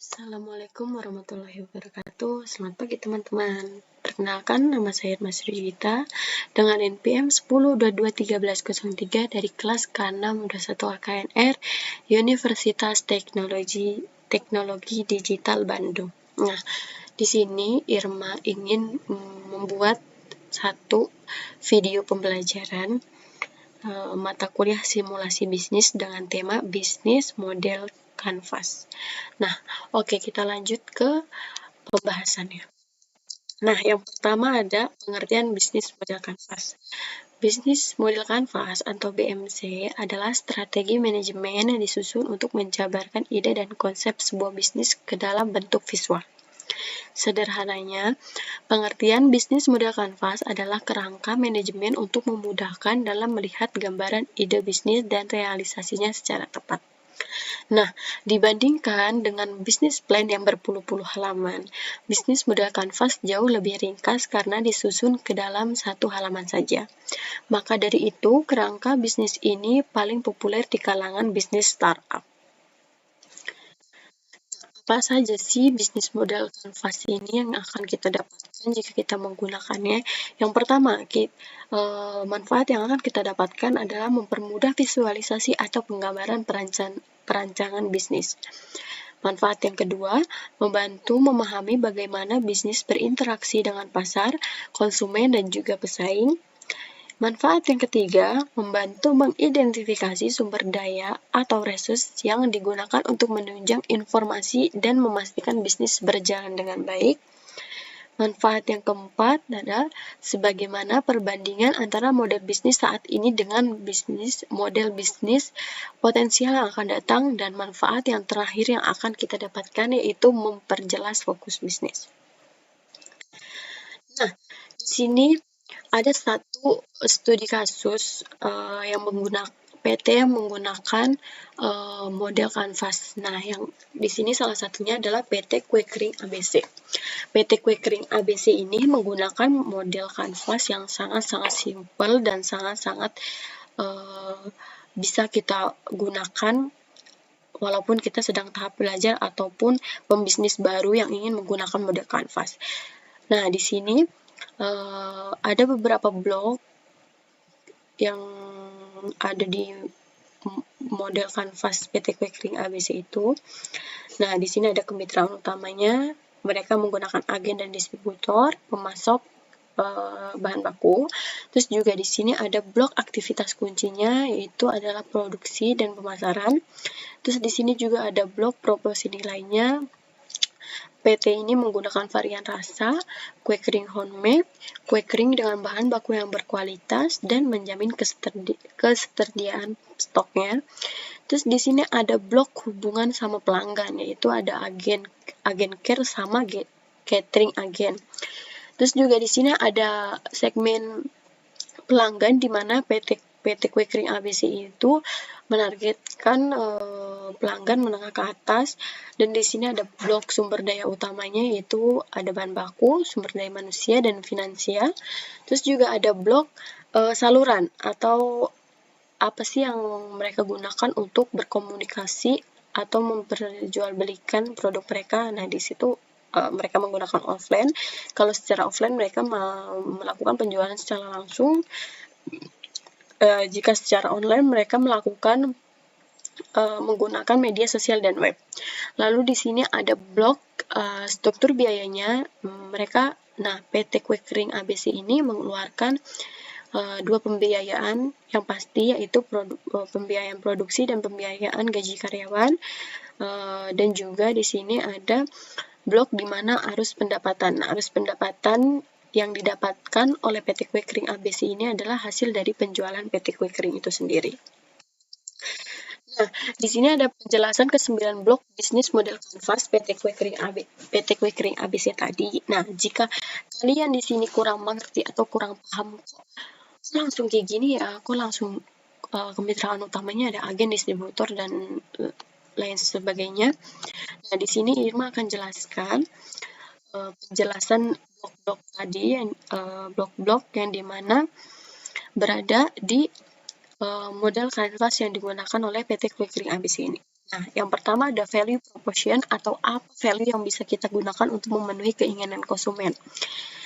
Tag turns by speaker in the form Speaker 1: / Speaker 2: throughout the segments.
Speaker 1: Assalamualaikum warahmatullahi wabarakatuh. Selamat pagi teman-teman. Perkenalkan, nama saya Mas Yudita dengan NPM 10221303 dari kelas K621 AKNR Universitas Teknologi Digital Bandung. Nah, di sini Irma ingin membuat satu video pembelajaran mata kuliah simulasi bisnis dengan tema bisnis model kanvas. Nah, oke, kita lanjut ke pembahasannya. Nah, yang pertama ada pengertian bisnis model kanvas. Bisnis model kanvas atau BMC adalah strategi manajemen yang disusun untuk menjabarkan ide dan konsep sebuah bisnis ke dalam bentuk visual. Sederhananya, pengertian bisnis model kanvas adalah kerangka manajemen untuk memudahkan dalam melihat gambaran ide bisnis dan realisasinya secara tepat. Nah, dibandingkan dengan bisnis plan yang berpuluh-puluh halaman, bisnis model kanvas jauh lebih ringkas karena disusun ke dalam satu halaman saja. Maka dari itu, kerangka bisnis ini paling populer di kalangan bisnis startup. Apa saja sih bisnis model kanvas ini yang akan kita dapatkan jika kita menggunakannya? Yang pertama, manfaat yang akan kita dapatkan adalah mempermudah visualisasi atau penggambaran perancangan bisnis. Manfaat yang kedua, membantu memahami bagaimana bisnis berinteraksi dengan pasar, konsumen, dan juga pesaing. Manfaat yang ketiga, membantu mengidentifikasi sumber daya atau resource yang digunakan untuk menunjang informasi dan memastikan bisnis berjalan dengan baik. Manfaat yang keempat adalah sebagaimana perbandingan antara model bisnis saat ini dengan model bisnis potensial yang akan datang, dan manfaat yang terakhir yang akan kita dapatkan yaitu memperjelas fokus bisnis. Nah, di sini ada satu studi kasus yang menggunakan PT yang menggunakan model kanvas. Nah, yang di sini salah satunya adalah PT Kue Kering ABC. PT Kue Kering ABC ini menggunakan model kanvas yang sangat-sangat simpel dan sangat-sangat bisa kita gunakan walaupun kita sedang tahap belajar ataupun pembisnis baru yang ingin menggunakan model kanvas. Nah, di sini ada beberapa blog yang ada di model kanvas PT Kue Kering ABC itu. Nah, di sini ada kemitraan utamanya. Mereka menggunakan agen dan distributor, pemasok bahan baku. Terus juga di sini ada blok aktivitas kuncinya, yaitu adalah produksi dan pemasaran. Terus di sini juga ada blok proporsi nilainya. PT ini menggunakan varian rasa, kue kering homemade, kue kering dengan bahan baku yang berkualitas, dan menjamin ketersediaan stoknya. Terus di sini ada blok hubungan sama pelanggan, yaitu ada agen care sama catering agen. Terus juga di sini ada segmen pelanggan di mana PT Kue Kering ABC itu menargetkan pelanggan menengah ke atas, dan di sini ada blok sumber daya utamanya yaitu ada bahan baku, sumber daya manusia, dan finansial. Terus juga ada blok saluran atau apa sih yang mereka gunakan untuk berkomunikasi atau memperjualbelikan produk mereka. Nah, di situ mereka menggunakan offline. Kalau secara offline mereka melakukan penjualan secara langsung. Jika secara online mereka melakukan menggunakan media sosial dan web. Lalu di sini ada blok struktur biayanya. PT Kue Kering ABC ini mengeluarkan dua pembiayaan yang pasti, yaitu pembiayaan produksi dan pembiayaan gaji karyawan. Dan juga di sini ada blok di mana arus pendapatan. Arus pendapatan yang didapatkan oleh PT Kue Kering ABC ini adalah hasil dari penjualan PT Kue Kering itu sendiri. Nah, di sini ada penjelasan ke-9 blok bisnis model kanvas PT Kue Kering ABC tadi. Nah, jika kalian di sini kurang mengerti atau kurang paham, kok langsung kayak gini ya, aku langsung kemitraan utamanya ada agen, distributor, dan lain sebagainya. Nah, di sini Irma akan jelaskan penjelasan blok-blok tadi, blok-blok yang dimana berada di model kanvas yang digunakan oleh PT Kue Kering ABC ini. Nah, yang pertama ada value proposition atau apa value yang bisa kita gunakan untuk memenuhi keinginan konsumen.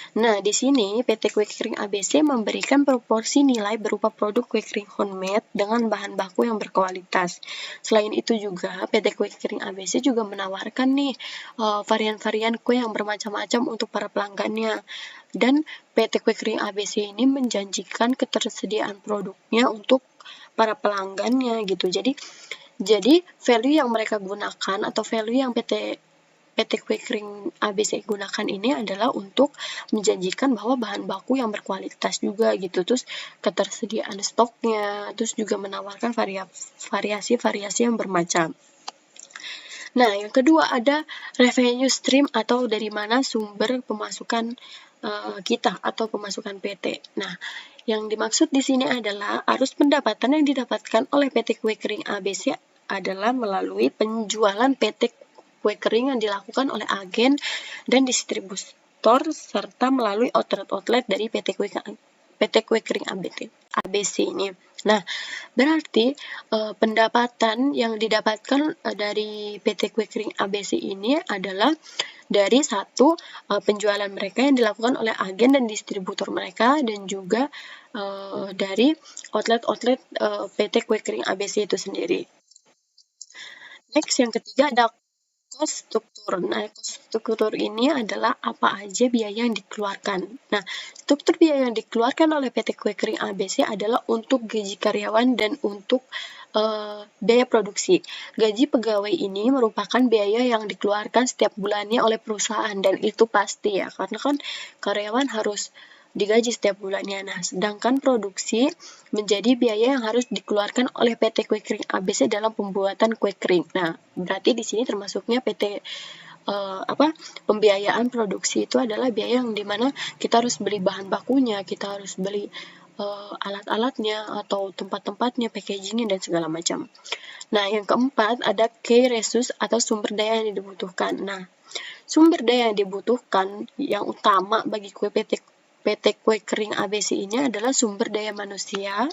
Speaker 1: Nah, di sini PT Kue Kering ABC memberikan proporsi nilai berupa produk kue kering homemade dengan bahan baku yang berkualitas. Selain itu juga, PT Kue Kering ABC juga menawarkan nih varian-varian kue yang bermacam-macam untuk para pelanggannya. Dan PT Kue Kering ABC ini menjanjikan ketersediaan produknya untuk para pelanggannya gitu. Jadi value yang mereka gunakan atau value yang PT Kue Kering ABC gunakan ini adalah untuk menjanjikan bahwa bahan baku yang berkualitas juga gitu, terus ketersediaan stoknya, terus juga menawarkan variasi-variasi yang bermacam. Nah, yang kedua ada revenue stream atau dari mana sumber pemasukan kita atau pemasukan PT. Nah, yang dimaksud di sini adalah arus pendapatan yang didapatkan oleh PT Kue Kering ABC adalah melalui penjualan PT Kue Kering yang dilakukan oleh agen dan distributor serta melalui outlet-outlet dari PT Kue Kering ABC ini. Nah, berarti pendapatan yang didapatkan dari PT Kue Kering ABC ini adalah dari satu penjualan mereka yang dilakukan oleh agen dan distributor mereka dan juga dari outlet-outlet PT Kue Kering ABC itu sendiri. Next, yang ketiga ada cost struktur. Nah, cost struktur ini adalah apa aja biaya yang dikeluarkan. Nah, struktur biaya yang dikeluarkan oleh PT Kue Kering ABC adalah untuk gaji karyawan dan untuk biaya produksi. Gaji pegawai ini merupakan biaya yang dikeluarkan setiap bulannya oleh perusahaan dan itu pasti ya, karena kan karyawan harus digaji setiap bulannya. Nah, sedangkan produksi menjadi biaya yang harus dikeluarkan oleh PT Kue Kering ABC dalam pembuatan kue kering. Nah, berarti di sini termasuknya PT pembiayaan produksi itu adalah biaya yang dimana kita harus beli bahan bakunya, kita harus beli alat-alatnya atau tempat-tempatnya, packagingnya dan segala macam. Nah, yang keempat ada key resource atau sumber daya yang dibutuhkan. Nah, sumber daya yang dibutuhkan yang utama bagi PT Kue Kering ABC ini adalah sumber daya manusia.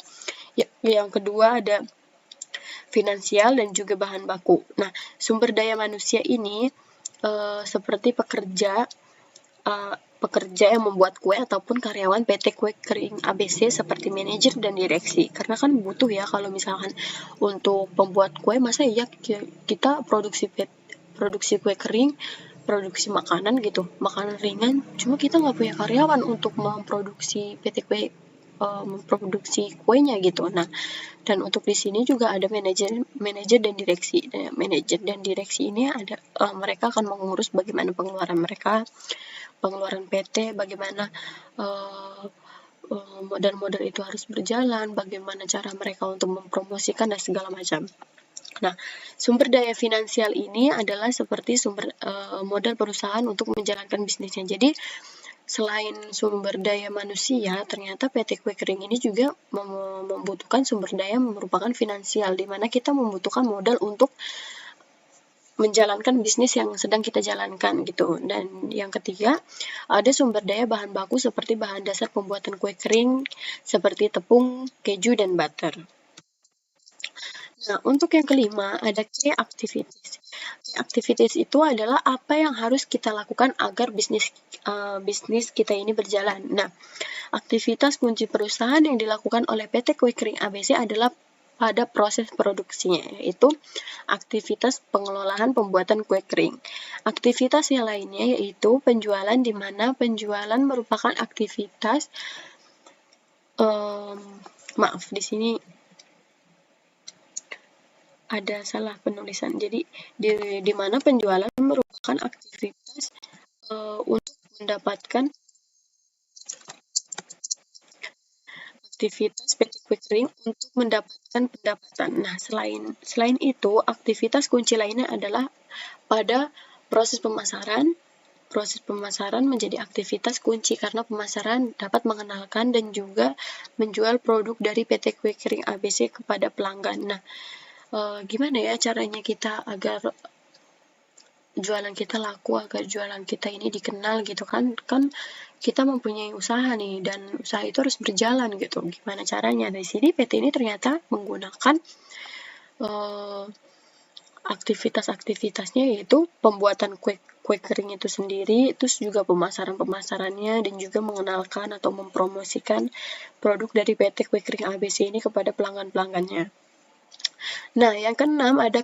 Speaker 1: Yang kedua ada finansial dan juga bahan baku. Nah, sumber daya manusia ini seperti pekerja yang membuat kue ataupun karyawan PT Kue Kering ABC seperti manajer dan direksi. Karena kan butuh ya kalau misalkan untuk pembuat kue masa iya kita produksi kue kering, produksi makanan gitu, makanan ringan, cuma kita nggak punya karyawan untuk memproduksi memproduksi kuenya gitu. Nah, dan untuk di sini juga ada manajer dan direksi. Manajer dan direksi ini ada mereka akan mengurus bagaimana pengeluaran mereka, pengeluaran PT, bagaimana modal-modal itu harus berjalan, bagaimana cara mereka untuk mempromosikan dan segala macam. Nah, sumber daya finansial ini adalah seperti sumber modal perusahaan untuk menjalankan bisnisnya. Jadi, selain sumber daya manusia, ternyata PT Kue Kering ini juga membutuhkan sumber daya merupakan finansial, di mana kita membutuhkan modal untuk menjalankan bisnis yang sedang kita jalankan gitu. Dan yang ketiga, ada sumber daya bahan baku seperti bahan dasar pembuatan kue kering seperti tepung, keju, dan butter. Nah, untuk yang kelima ada key activities. Key activities itu adalah apa yang harus kita lakukan agar bisnis kita ini berjalan. Nah, aktivitas kunci perusahaan yang dilakukan oleh PT Kue Kering ABC adalah pada proses produksinya, yaitu aktivitas pengelolaan pembuatan kue kering. Aktivitas yang lainnya yaitu penjualan, di mana penjualan merupakan aktivitas di sini ada salah penulisan. Jadi di mana penjualan merupakan aktivitas untuk mendapatkan aktivitas PT Kue Kering untuk mendapatkan pendapatan. Nah, selain itu, aktivitas kunci lainnya adalah pada proses pemasaran. Proses pemasaran menjadi aktivitas kunci karena pemasaran dapat mengenalkan dan juga menjual produk dari PT Kue Kering ABC kepada pelanggan. Nah, gimana ya caranya kita agar jualan kita laku, agar jualan kita ini dikenal gitu kan kita mempunyai usaha nih dan usaha itu harus berjalan gitu. Gimana caranya? Di sini PT ini ternyata menggunakan aktivitas-aktivitasnya yaitu pembuatan kue kering itu sendiri, terus juga pemasarannya, dan juga mengenalkan atau mempromosikan produk dari PT Kue Kering ABC ini kepada pelanggan-pelanggannya. Nah, yang keenam ada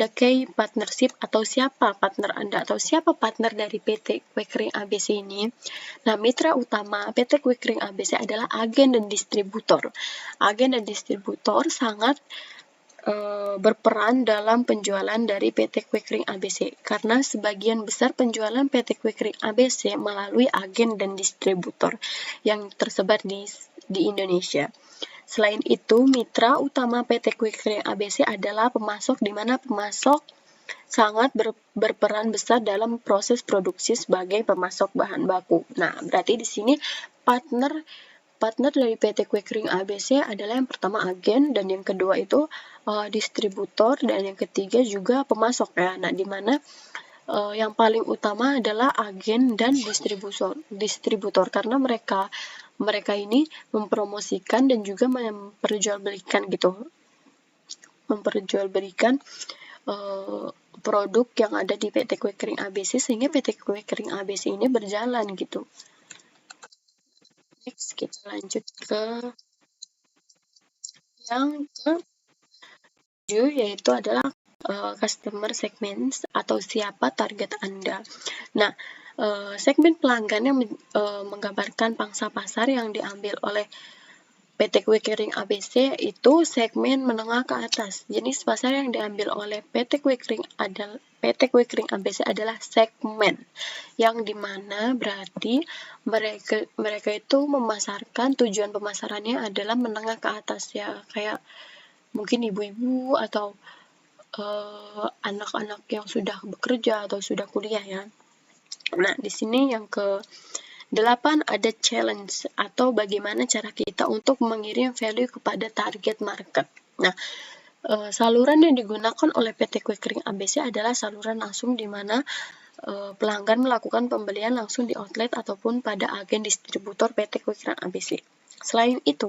Speaker 1: key partnership atau siapa partner Anda atau siapa partner dari PT Kue Kering ABC ini. Nah, mitra utama PT Kue Kering ABC adalah agen dan distributor. Agen dan distributor sangat berperan dalam penjualan dari PT Kue Kering ABC karena sebagian besar penjualan PT Kue Kering ABC melalui agen dan distributor yang tersebar di Indonesia. Selain itu, mitra utama PT Kue Kering ABC adalah pemasok, di mana pemasok sangat berperan besar dalam proses produksi sebagai pemasok bahan baku. Nah, berarti di sini partner dari PT Kue Kering ABC adalah yang pertama agen, dan yang kedua itu distributor, dan yang ketiga juga pemasok ya. Nah, di mana yang paling utama adalah agen dan distributor karena mereka ini mempromosikan dan juga memperjualbelikan produk yang ada di PT Kue Kering ABC sehingga PT Kue Kering ABC ini berjalan gitu. Next, kita lanjut ke yang ke-7, yaitu adalah customer segments atau siapa target Anda. Nah, segmen pelanggan yang menggambarkan pangsa pasar yang diambil oleh PT Kue Kering ABC itu segmen menengah ke atas. Jenis pasar yang diambil oleh PT Kue Kering ABC adalah segmen yang dimana berarti mereka itu memasarkan, tujuan pemasarannya adalah menengah ke atas ya, kayak mungkin ibu-ibu atau anak-anak yang sudah bekerja atau sudah kuliah ya. Nah, di sini yang ke-8 ada challenge atau bagaimana cara kita untuk mengirim value kepada target market. Nah, saluran yang digunakan oleh PT Kue Kering ABC adalah saluran langsung, di mana pelanggan melakukan pembelian langsung di outlet ataupun pada agen distributor PT Kue Kering ABC. Selain itu,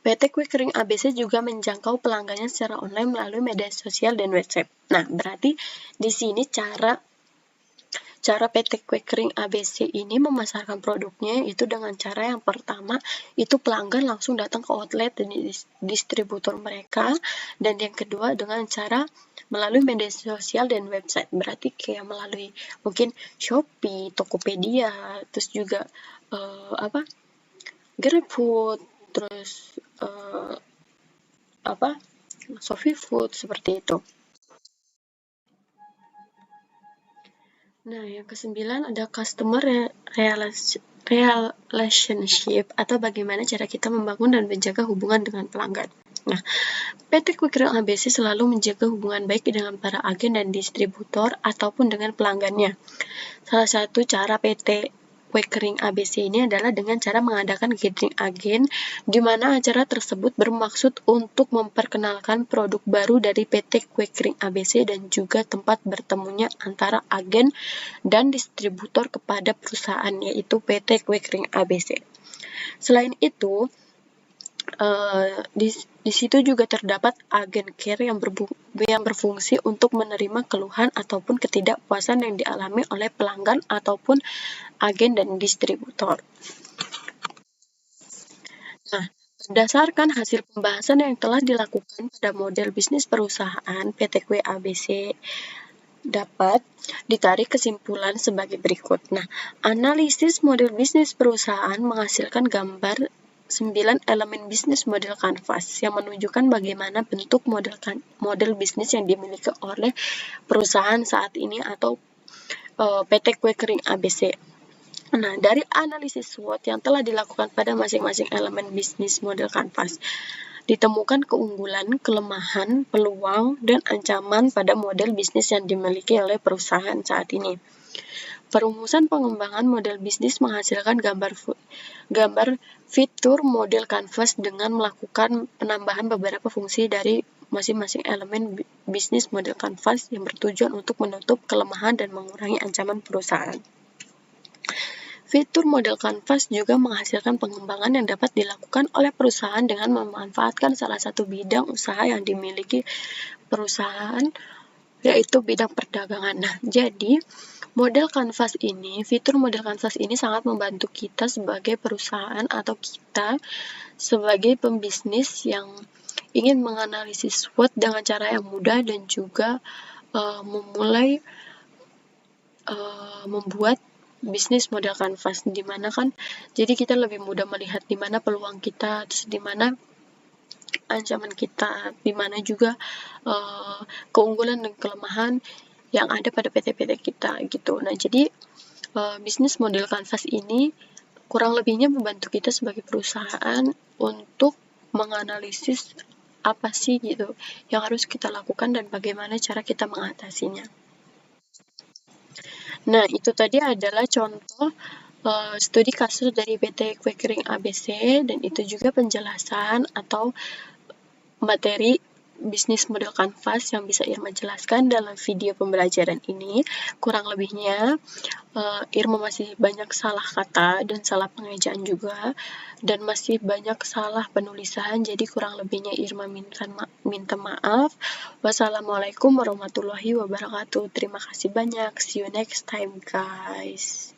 Speaker 1: PT Kue Kering ABC juga menjangkau pelanggannya secara online melalui media sosial dan website. Nah, berarti di sini cara PT Kue Kering ABC ini memasarkan produknya itu dengan cara yang pertama itu pelanggan langsung datang ke outlet dan distributor mereka, dan yang kedua dengan cara melalui media sosial dan website, berarti kayak melalui mungkin Shopee, Tokopedia, terus juga GrabFood, terus ShopeeFood, seperti itu. Nah, yang ke-9 ada customer relationship atau bagaimana cara kita membangun dan menjaga hubungan dengan pelanggan. Nah, PT Kue Kering ABC selalu menjaga hubungan baik dengan para agen dan distributor ataupun dengan pelanggannya. Salah satu cara PT Kue Kering ABC ini adalah dengan cara mengadakan gathering agen, di mana acara tersebut bermaksud untuk memperkenalkan produk baru dari PT Kue Kering ABC dan juga tempat bertemunya antara agen dan distributor kepada perusahaan, yaitu PT Kue Kering ABC. Selain itu, di situ juga terdapat agen care yang berfungsi untuk menerima keluhan ataupun ketidakpuasan yang dialami oleh pelanggan ataupun agen dan distributor. Nah, berdasarkan hasil pembahasan yang telah dilakukan pada model bisnis perusahaan PT Kue ABC, dapat ditarik kesimpulan sebagai berikut. Nah, analisis model bisnis perusahaan menghasilkan gambar 9 elemen bisnis model kanvas yang menunjukkan bagaimana bentuk model bisnis yang dimiliki oleh perusahaan saat ini atau PT Kue Kering ABC. Nah, dari analisis SWOT yang telah dilakukan pada masing-masing elemen bisnis model kanvas, ditemukan keunggulan, kelemahan, peluang, dan ancaman pada model bisnis yang dimiliki oleh perusahaan saat ini. Perumusan pengembangan model bisnis menghasilkan gambar fitur model canvas dengan melakukan penambahan beberapa fungsi dari masing-masing elemen bisnis model canvas yang bertujuan untuk menutup kelemahan dan mengurangi ancaman perusahaan. Fitur model canvas juga menghasilkan pengembangan yang dapat dilakukan oleh perusahaan dengan memanfaatkan salah satu bidang usaha yang dimiliki perusahaan yaitu bidang perdagangan. Nah, jadi model Canvas ini, fitur model Canvas ini sangat membantu kita sebagai perusahaan atau kita sebagai pembisnis yang ingin menganalisis SWOT dengan cara yang mudah dan juga memulai membuat bisnis model Canvas, dimana kan jadi kita lebih mudah melihat di mana peluang kita, terus di mana ancaman kita, di mana juga keunggulan dan kelemahan yang ada pada PT-PT kita gitu. Nah, jadi bisnis model Canvas ini kurang lebihnya membantu kita sebagai perusahaan untuk menganalisis apa sih gitu yang harus kita lakukan dan bagaimana cara kita mengatasinya. Nah, itu tadi adalah contoh studi kasus dari PT Kue Kering ABC, dan itu juga penjelasan atau materi bisnis model Canvas yang bisa Irma jelaskan dalam video pembelajaran ini. Kurang lebihnya, Irma masih banyak salah kata dan salah pengejaan juga, dan masih banyak salah penulisan, jadi kurang lebihnya Irma minta maaf. Wassalamualaikum warahmatullahi wabarakatuh. Terima kasih banyak. See you next time, guys.